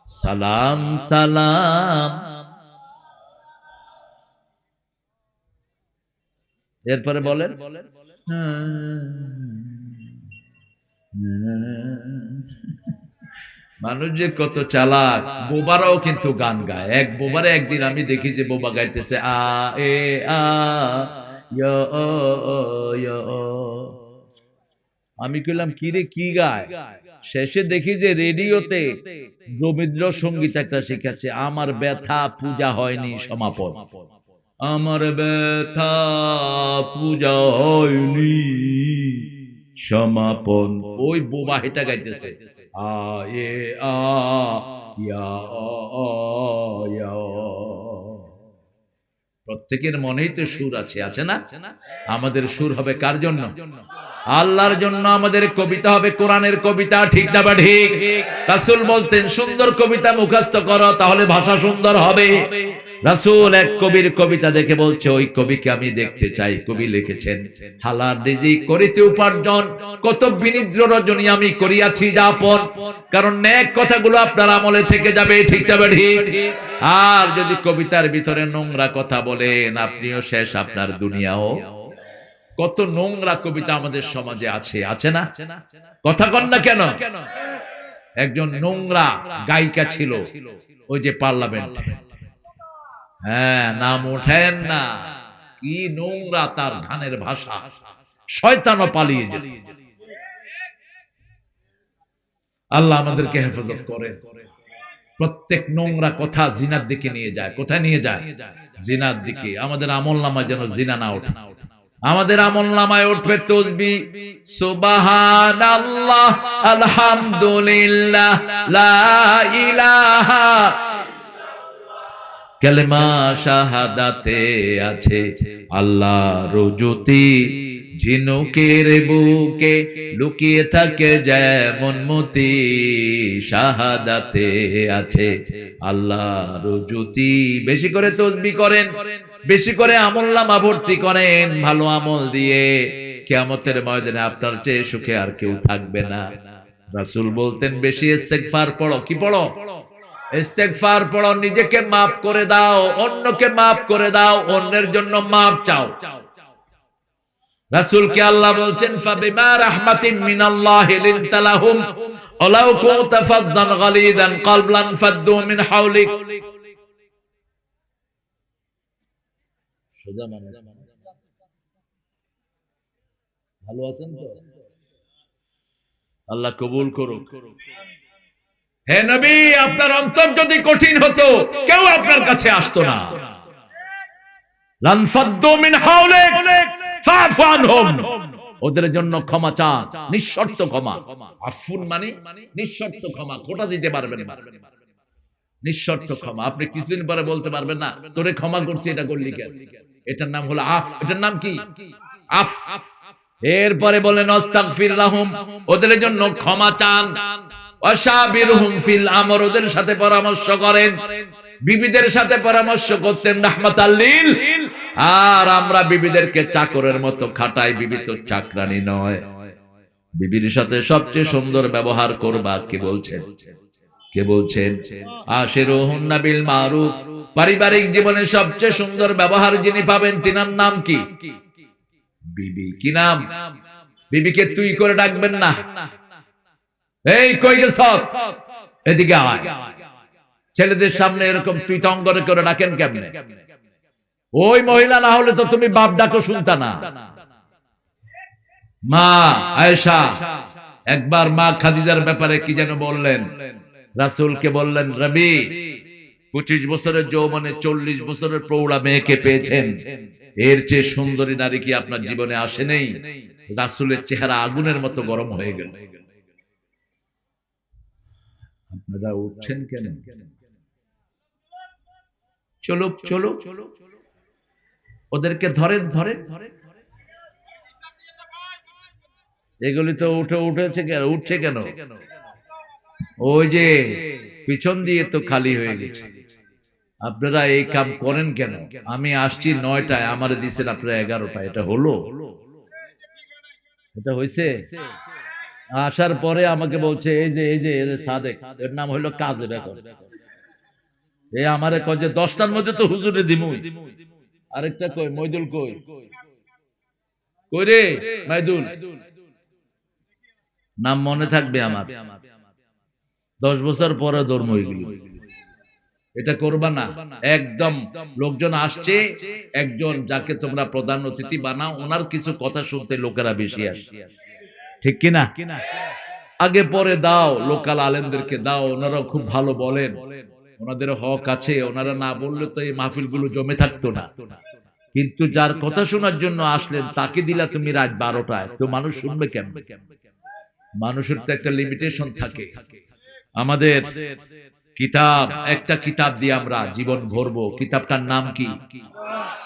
সালাম সালাম। এরপরে বলেন মানুষ যে কত চালাক, বোবারাও কিন্তু গান গায়। এক বোবারে একদিন আমি দেখি যে বোবা গাইতেছে আ এ আ ইয়া অ অ ইয়া অ। আমি কইলাম কি রে কি গায়? শেষে দেখি যে রেডিওতে রবীন্দ্রসঙ্গীত একটা শিখাচ্ছে, আমার ব্যথা পূজা হয়নি সমাপন। আমার ব্যথা পূজা হয়নি সমাপন। ওই বোবা হেটা গাইতেছে আ এ আ ইয়া অ অ ইয়া অ। প্রত্যেকের মনেই তো সুর আছে, আছে না? আমাদের সুর হবে কার জন্য? আল্লাহর জন্য। আমাদের কবিতা হবে কোরআনের কবিতা, ঠিক না বা ঠিক? রাসূল বলতেন সুন্দর কবিতা মুখস্থ করো, তাহলে ভাষা সুন্দর হবে। রাসূল এক কবির কবিতা দেখে বলছে, ওই কবিকে আমি দেখতে চাই। কবি লিখেছেন, হালাল রিজিক করিতে উপার্জন, কত বিনিদ্র রজনী আমি করিয়াছি যাপন। কারণ নেক কথাগুলো আপনার আমলে থেকে যাবে, ঠিক না বা ঠিক? আর যদি কবিতার ভিতরে নোংরা কথা বলেন, আপনিও শেষ, আপনার দুনিয়াও। কত নোংরা কবিতা আমাদের সমাজে আছে, আছে না? কথা কন না কেন? একজন নোংরা গায়িকা ছিল ওই যে পার্লামেন্ট, হ্যাঁ নাম ওঠেন না, কি নোংরা তার গানের ভাষা, শয়তানও পালিয়ে যেত। আল্লাহ আমাদেরকে হেফাজত করেন। প্রত্যেক নোংরা কথা জিনার দিকে নিয়ে যায়। কোথায় নিয়ে যায়? জিনার দিকে। আমাদের আমলনামায় যেন জিনা না ওঠে। আমাদের আমলনামায় উঠবে তাসবিহ, সুবহানাল্লাহ, আলহামদুলিল্লাহ, লা ইলাহা, কালেমা শাহাদাতে আছে আল্লাহর জ্যোতি, ঝিনুকের বুকে লুকিয়ে থাকে যেমন মতি, শাহাদাতে আছে আল্লাহর জ্যোতি। বেশি করে তাসবিহ করেন, বেশি করে আমলনামা ভর্তি করেন ভালো আমল দিয়ে। কিয়ামতের ময়দানে আপনার চেয়ে সুখে আর কেউ থাকবে না। রাসূল বলতেন বেশি ইস্তেগফার পড়ো। কি পড়ো? ইস্তেগফার পড়ো। নিজেকে মাফ করে দাও, অন্যকে মাফ করে দাও, অন্যের জন্য মাফ চাও। রাসূলকে আল্লাহ বলছেন, ফাবিমা রাহমাতিন মিনাল্লাহি লিনতা লাহুম ওয়ালাউ কুনতা ফাদ্দান গালিযান কলবান ফাদ্দু মিন হাওলিক। সোজা মানুষ ভালো আছেন তো? আল্লাহ কবুল করুক। হে নবী, আপনার অন্তর যদি কঠিন হতো কেউ আপনার কাছে আসতো না। লান ফাদ্দু মিন হাওলিক ফাফু আনহুম, ওদের জন্য ক্ষমা চান, নিঃশর্ত ক্ষমা। আফুন মানে নিঃশর্ত ক্ষমা, কোটা দিতে পারবেন না, নিঃশর্ত ক্ষমা। আপনি কিছুদিন পরে বলতে পারবেন না তোরে ক্ষমা করছি, এটা করলি কেন? এটার নাম হলো আফ। এটার নাম কি? আফ। এরপরে বলেন আস্তাগফির লাহুম, ওদের জন্য ক্ষমা চান। ওয়াশাবিরহুম ফিল আমর, ওদের সাথে পরামর্শ করেন। বিবিদের সাথে পরামর্শ করতেন রাহমাতাল লিল। আর আমরা বিবিদেরকে চাকরের মতো খাটাই, বিবি তো চাকরানি নয়। বিবির সাথে সবচেয়ে সুন্দর ব্যবহার করবা। কে বলছেন? কে বলছেন? আশিরুহুন্না বিল মারুফ, পারিবারিক জীবনে সবচেয়ে সুন্দর ব্যবহার যিনি পাবেন তিনার নাম কি? বিবি। কি নাম? বিবিকে তুই করে ডাকবেন না। এই কই গেছস, এদিকে আয়। ছেলেদের সামনে এরকম তুই তঙ্গরে করে ডাকেন কেমনে? ওই মহিলা না হলে তো তুমি বাপ ডাকো শুনতা না। মা আয়েশা একবার মা খাদিজার ব্যাপারে কি যেন বললেন, রাসূলকে বললেন, রবি 25 বছরের যৌবনে 40 বছরের প্রৌঢ়া মেয়েকে পেয়েছেন, এর চেয়ে সুন্দরী নারী কি আপনার জীবনে আসে নেই? রাসূলের চেহারা আগুনের মতো গরম হয়ে গেল। আপনারা উঠছেন কেন? চলো চলো, ওদেরকে ধরেন ধরেন। এগুলি তো উঠেছে কেন? উঠছে কেন? ওই যে পিছন দিয়ে তো খালি হয়ে গেছে। আপনারা এই কাম করেন কেন? আমি আসছি 9টায়, আমার দিচ্ছেন আপনারা 11টায়। এটা হলো? এটা হয়েছে? আসার পরে আমাকে বলছে এই যে সাদেক, এর নাম হইলো কাজের। এখন এই আমারে কয় যে 10টার মধ্যে তো হুজুরে দিমুই। আরেকটা কই মইদুল, কই কই রে মাইদুল, নাম মনে থাকবে আমার। 10 বছর পরে ধর্ম হইগুলো, এটা করবা না একদম। লোকজন আসছে, একজন যাকে তোমরা প্রধান অতিথি বানাও, ওনার কিছু কথা শুনতে লোকেরা বেশি আসে, ঠিক কিনা? আগে পরে দাও, লোকাল আলেমদেরকে দাও, ওনারা খুব ভালো বলেন, ওনাদের হক আছে, ওনারা না বললে তো এই মাহফিল গুলো জমে থাকতো না। কিন্তু যার কথা শোনার জন্য আসলেন তাকে দিলা তুমি রাত 12টায়, তো মানুষ শুনবে কেমন? মানুষের তো একটা লিমিটেশন থাকে। আমাদের কিতাব, একটা কিতাব দিয়ে আমরা জীবন ভরবো, কিতাবটার নাম কি?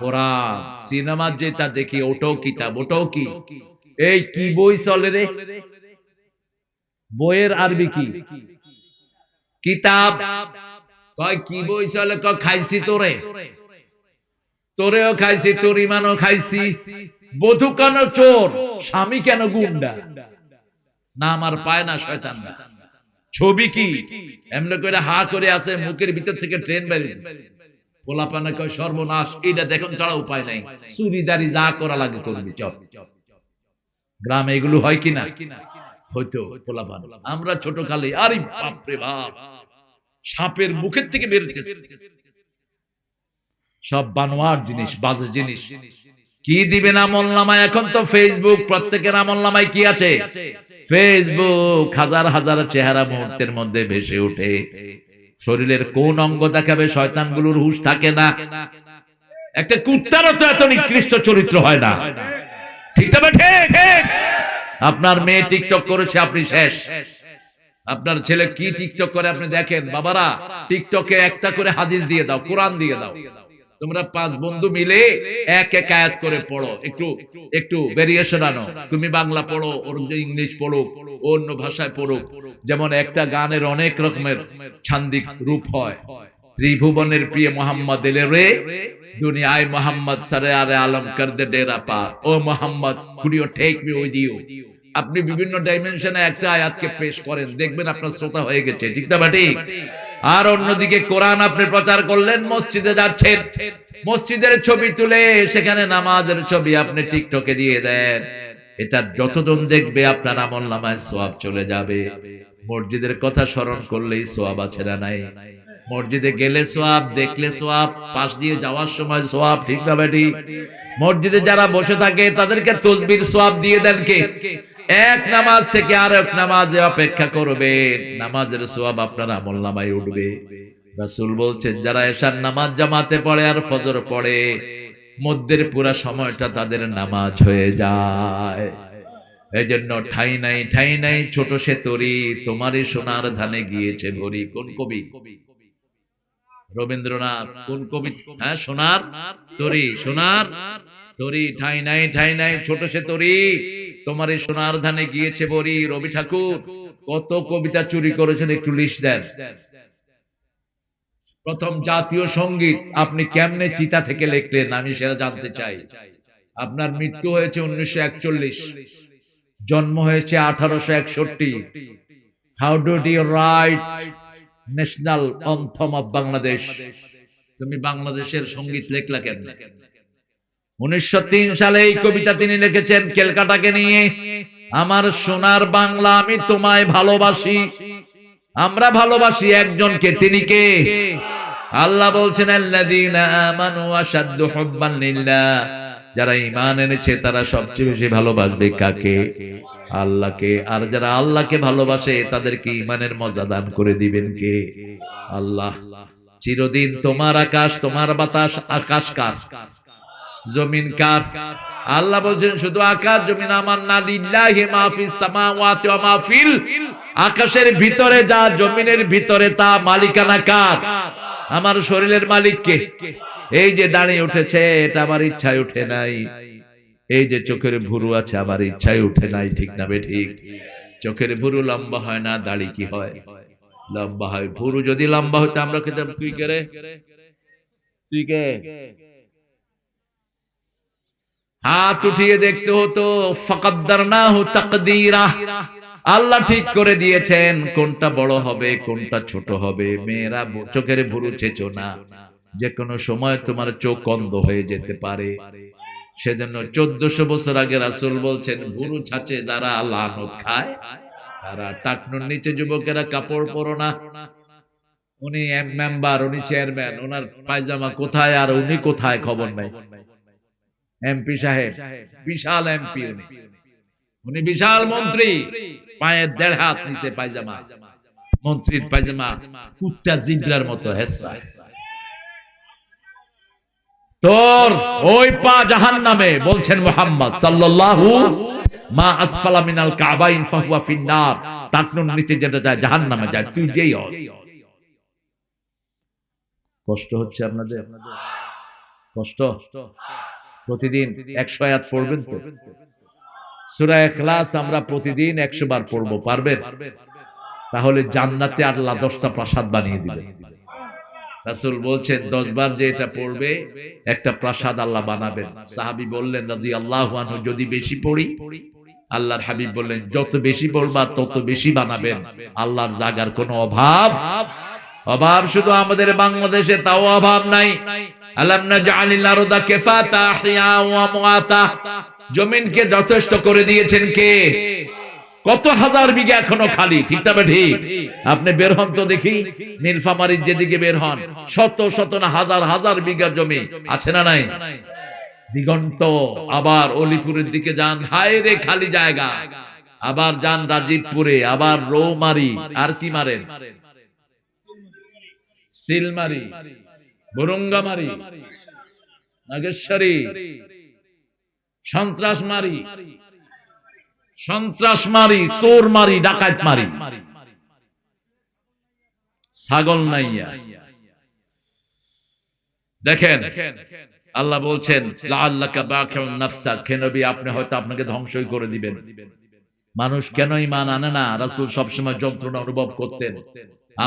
কোরআন। সিনেমা যেটা দেখি ওটাও কিতাব, ওটাও কি? এই কি বই চলে রে? বইয়ের আরবি কি? কিতাব। কয় কি বই চলে? কয় খাইছি তোরে, তোরেও খাইছি, তোর ইমানও খাইছি। বধূ কেন চোর, স্বামী কেন গুন্ডা? না আমার পায় না শয়তান। ছবি কি? এমনি করে হা করে আছে, মুখের ভিতর থেকে ট্রেন বেরিয়ে পোলাপানা কয় সর্বনাশ, এটা দেখুন ছাড়া উপায় নাই, চুরিদারি যা করা লাগে করবি চল। গ্রামে এগুলো হয় কিনা? হয়তো পোলাপান। আমরা ছোট কালে আরে বাপরে বাপ, সাপের মুখের থেকে বেরোতেছে সব বানোয়ার জিনিস, বাজে জিনিস। কি দিবেন আমলনামায়? এখন তো ফেসবুক, প্রত্যেকের আমলনামায় কি আছে? ফেসবুক। হাজার হাজার চেহারা মুহূর্তের মধ্যে ভেসে ওঠে। শরীরের কোন অঙ্গ দেখাবে শয়তানগুলোর হুঁশ থাকে না। একটা কুত্তারও তো এত নিকৃষ্ট চরিত্র হয় না, ঠিক তবে ঠিক। আপনার মেয়ে টিকটক করেছে, আপনি শেষ। আপনার ছেলে কি টিকটক করে আপনি দেখেন। বাবারা, টিকটকে একটা করে হাদিস দিয়ে দাও, কোরআন দিয়ে দাও। তোমরা 5 বন্ধু মিলে এক এক আয়াত করে পড়ো, একটু একটু ভেরিয়েশন আনো। তুমি বাংলা পড়ো, ওর ইংলিশ পড়ো, অন্য ভাষায় পড়ো। যেমন একটা গানের অনেক রকমের ছান্দিক রূপ হয়। ত্রিভুবনের প্রিয় মোহাম্মদ এলে রে দুনিয়ায়, মোহাম্মদ সারে আরে আলম কর দে ডেরা পার। ও Mohammad, could you take me with you? আপনি বিভিন্ন ডাইমেনশনে একটা আয়াতকে পেশ করেন, দেখবেন আপনার শ্রোতা হয়ে গেছে, ঠিক না বাটি? আর অন্যদিকে কোরআন আপনি প্রচার করলেন, মসজিদে যাচ্ছেন, মসজিদের ছবি তুলে সেখানে নামাজের ছবি আপনি টিকটকে দিয়ে দেন। এটা যতজন দেখবে আপনার আমলনামায় সওয়াব চলে যাবে। মসজিদের কথা স্মরণ করলেই সওয়াব আছে না নাই? মসজিদে গেলে সওয়াব, দেখলে সওয়াব, পাশ দিয়ে যাওয়ার সময় সওয়াব, ঠিক না বাটি? মসজিদে যারা বসে থাকে তাদেরকে তাসবির সওয়াব দিয়ে দেন কে? এক নামাজ থেকে আরেক নামাজে অপেক্ষা করবে, নামাজের সওয়াব আপনার আমলনামায় উঠবে। রাসূল বলছেন, যারা এশার নামাজ জামাতে পড়ে আর ফজর পড়ে, মধ্যের পুরা সময়টা তাদের নামাজ হয়ে যায়। এই জন্য ঠাই নাই ঠাই নাই ছোট সে তরি, তোমারই সোনার ধানে গিয়েছে ভরি। কোন কবি? রবীন্দ্রনাথ। কোন কবি? হ্যাঁ, সোনার তরি, সোনার তরি। ঠাই নাই ঠাই নাই ছোট সে তরি, তোমার এই সোনার ধানে গিয়েছে বরি। রবি ঠাকুর কত কবিতা চুরি করেছেন, একটু লিস্ট দেন। প্রথম জাতীয় সঙ্গীত আপনি কেমনে চিতা থেকে লিখলেন, আমি সেটা জানতে চাই। আপনার মৃত্যু হয়েছে 1941, জন্ম হয়েছে 1861। How did you write national anthem of Bangladesh? তুমি বাংলাদেশের সঙ্গীত লেখলা কেন? 1903 সালে এই কবিতা তিনি লিখেছেন ক্যালকাটাকে নিয়ে। আমার সোনার বাংলা, আমি তোমায় ভালোবাসি। আমরা ভালোবাসি একজনকে, তিনি কে? আল্লাহ বলছেন, আল্লাযীনা আমানু আশাদ্দু হুব্বান লিল্লাহ, যারা ঈমান এনেছে তারা সবচেয়ে বেশি ভালোবাসবে কাকে? আল্লাহকে। আর যারা আল্লাহকে ভালোবাসে তাদেরকে ঈমানের মজা দান করে দিবেন কে? আল্লাহ। চিরদিন তোমার আকাশ, তোমার বাতাস। আকাশ কার? জমিন কার? আল্লাহ বলছেন শুধু আকাশ জমিন আমার না, লিল্লাহি মা ফিস সামাওয়াতি ওয়া মা ফিল, আকাশের ভিতরে যা, জমিনের ভিতরে তা মালিকানা কার? আমার শরীরের মালিক কে? এই যে দাঁড়িয়ে উঠেছে, এটা আমার ইচ্ছায় উঠে নাই। এই যে চোখের ভুরু আছে, আমার ইচ্ছায় উঠে নাই, ঠিক না বে ঠিক? চোখের ভুরু লম্বা হয় না, দাড়ি কি হয়? লম্বা হয়। ভুরু যদি লম্বা হতো আমরা খেতাম তুই কে রে, তুই কে? হাত উঠিয়ে দেখতে হতো, ফাকাদ্দারনাহু তাকদীরা। আল্লাহ ঠিক করে দিয়েছেন কোনটা বড় হবে কোনটা ছোট হবে। মেয়েরা চোখের ভুরু ছেচো না, যে কোনো সময় তোমার চোখ অন্ধ হয়ে যেতে পারে। সেজন্য 1400 বছর আগে রাসূল বলছেন ভুরু ছাচে যারা লানত খায় তারা টাকনুর নিচে যুবকেরা কাপড় পরো না। উনি মেম্বার, উনি চেয়ারম্যান, ওনার পায়জামা কোথায় আর উনি কোথায় খবর নাই। এমপি সাহেব, বিশাল এমপি, উনি বিশাল মন্ত্রী, পায়ের 1.5 হাত নিচে পায়জামা, মন্ত্রীর পায়জামা কুত্তা জিবলার মতো হেসরা। তোর ওই পা জাহান্নামে, বলছেন মুহাম্মদ সাল্লাল্লাহু মা আসফালা মিনাল কাবাইন ফাহুয়া ফিন্নার, টাকনুর নিচে যেটা যায় জাহান্নামে যায়, তুই যেই হস। কষ্ট হচ্ছে আপনাদের? কষ্ট? প্রতিদিন 100 আয়াত পড়বেন তো? সূরা ইখলাস আমরা প্রতিদিন 100 বার পড়ব, পারবেন? তাহলে জান্নাতে আল্লাহ 10টা প্রাসাদ বানিয়ে দিবেন। রাসূল বলছেন 10 বার যে এটা পড়বে একটা প্রাসাদ আল্লাহ বানাবেন। সাহাবী বললেন রাদিয়াল্লাহু আনহু, যদি বেশি পড়ি? আল্লাহর হাবিব বললেন যত বেশি পড়বা তত বেশি বানাবেন। আল্লাহর জায়গার কোনো অভাব শুধু আমাদের বাংলাদেশে তাও অভাব নাই। আলাম নাজআলিল আরদা কিফাতা আহইয়া ওয়া আমওয়াতা, জমিনকে যথেষ্ট করে দিয়েছেন কে? কত হাজার বিঘা এখনো খালি, ঠিক তবে ঠিক? আপনি বের হন তো দেখি, নীলফামারীর যেদিকে বের হন, শত শত না হাজার হাজার বিঘা জমি আছে না নাই? দিগন্ত। আবার অলিপুরের দিকে যান, হায় রে খালি জায়গা। আবার যান রাজীবপুরে, আবার রৌমারি, আর কি মারেন, সিলমারি, বরঙ্গামারি, নাগেশ্বরী, সন্ত্রাসমারি, চোরমারি, ডাকাতমারি, ছাগল নাইয়া। দেখেন আল্লাহ বলছেন লাআল্লাকা বাকিউন নাফসাক, হে নবী আপনি হয়তো আপনাকে ধ্বংসই করে দিবেন। মানুষ কেন ঈমান আনে না? রাসূল সবসময় যন্ত্রণা অনুভব করতেন,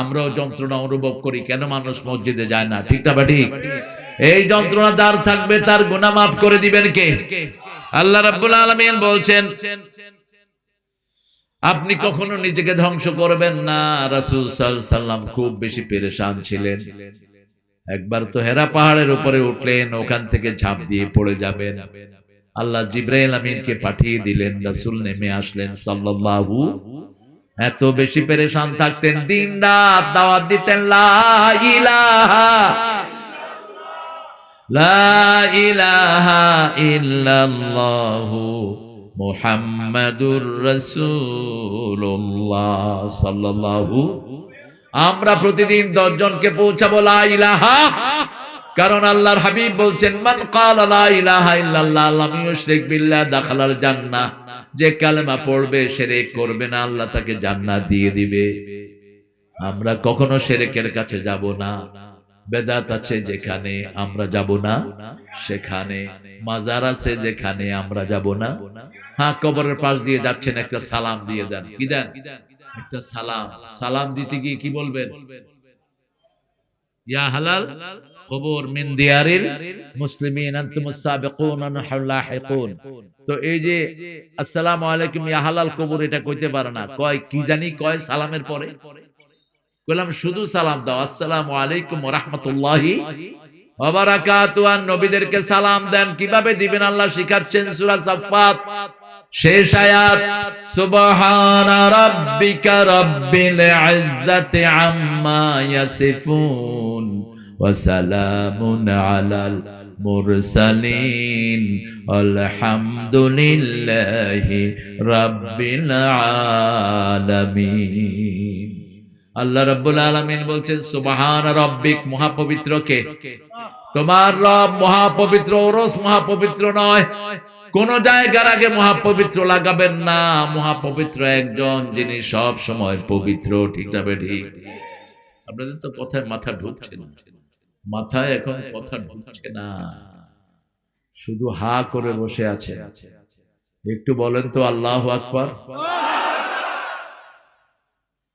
আমরাও যন্ত্রণা অনুভব করি। কেন মানুষ মসজিদে যায় না? ঠিক না ঠিক? এই যন্ত্রণা যার থাকবে তার গুনাহ মাফ করে দিবেন কে? আল্লাহ রাব্বুল আলামিন বলছেন আপনি কখনো নিজেকে ধ্বংস করবেন না। রাসূল সাল্লাল্লাহু আলাইহি ওয়াসাল্লাম খুব বেশি পেরেশান ছিলেন। একবার তো হেরা পাহাড়ের উপরে উঠলেন, ওখান থেকে ঝাঁপ দিয়ে পড়ে যাবেন। আল্লাহ জিবরাইল আমিনকে পাঠিয়ে দিলেন, রাসূল নেমে আসলেন সাল্লাল্লাহু। এত বেশি পেরেশান থাকতেন, দিন রাত দাওয়াত দিতেন লা ইলাহা ইল্লাল্লাহু মুহাম্মাদুর রাসূলুল্লাহ সাল্লাল্লাহু। আমরা প্রতিদিন 10 জনকে পৌঁছাবো লা ইলাহা, কারণ আল্লাহর হাবিব বলছেন মান ক্বালা লা ইলাহা ইল্লাল্লাহ লাম ইউশরিক বিল্লাহ দাখালাল জান্নাহ, যে কালেমা পড়বে শিরক করবে না আল্লাহ তাকে জান্নাত দিয়ে দিবে। আমরা কখনো শিরকের কাছে যাব না। বেদাত আছে যেখানে আমরা যাব না সেখানে, মাজার আছে যেখানে আমরা যাব না। হ্যাঁ, কবরের পাশ দিয়ে যাচ্ছেন, একটা সালাম দিয়ে দেন। কি দেন? একটা সালাম দিতে গিয়ে কি বলবেন? ইয়া হালাল কবর মিন দিয়ারিল মুসলিমিন আনতুমুস সাবিকুন ওয়া নাহনু লাহিকুন। তো এই যে আসসালামু আলাইকুম ইয়া হালাল কবর, এটা কইতে পারে না, কয় কি জানি কয় সালামের পরে। কইলাম শুধু সালাম দাও, আসসালামু আলাইকুম ওয়া রাহমাতুল্লাহি ওয়া বারাকাতুহু। আর নবীদেরকে সালাম দেন, কিভাবে দিবেন আল্লাহ শিখাচ্ছেন সূরা সাফফাত শেষ আয়াত, সুবহানা রাব্বিকা রাব্বিল ইজ্জাতি আম্মা ইয়াসিফুন ওয়া সালামুন আলাল মুরসালিন আলহামদুলিল্লাহি রাব্বিল আলামিন। আল্লাহ রাব্বুল আলামিন বলছেন সুবহানা রাব্বিক, মহাপবিত্র কে? তোমার রব মহাপবিত্র, ওরস মহাপবিত্র নয়। কোন জায়গার আগে মহাপবিত্র লাগাবেন না। মহাপবিত্র একজন, যিনি সব সময় পবিত্র। ঠিক না ঠিক? আপনাদের তো কথায় মাথা ঢুকছে না, মাথায় এখন কথা ঢুকছে না, শুধু হা করে বসে আছে। একটু বলেন তো আল্লাহু আকবার।